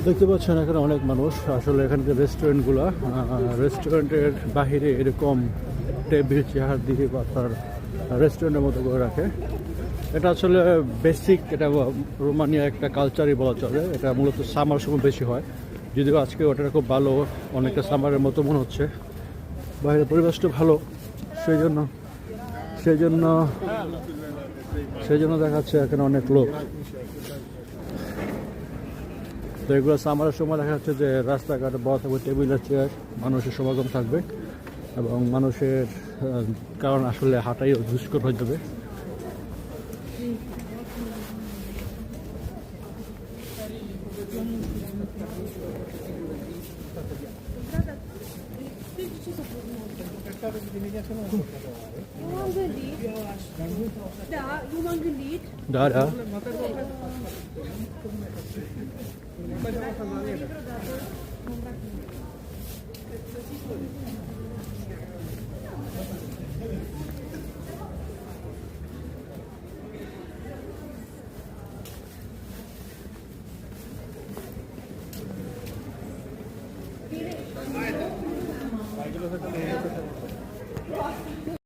দেখতে পাচ্ছেন এখানে অনেক মানুষ। আসলে এখানকার রেস্টুরেন্টগুলো, রেস্টুরেন্টের বাহিরে এরকম টেবিল চেয়ার দিয়ে বা তার রেস্টুরেন্টের মতো করে রাখে। এটা আসলে বেসিক, এটা রোমানিয়া একটা কালচারই বলা চলে। এটা মূলত সামার সময় বেশি হয়, যদিও আজকে ওটা খুব ভালো, অনেকটা সামারের মতো মনে হচ্ছে। বাইরের পরিবেশটা ভালো, সেই জন্য সেই জন্য সেই জন্য দেখাচ্ছে এখানে অনেক লোক। তো এগুলো সামারের সময় দেখা যাচ্ছে যে রাস্তাঘাটে বড় থাকবে টেবিলের চেয়ার, মানুষের সমাগম থাকবে এবং মানুষের কারণ আসলে হাঁটাই দুষ্কর হয়ে যাবে। Da, da.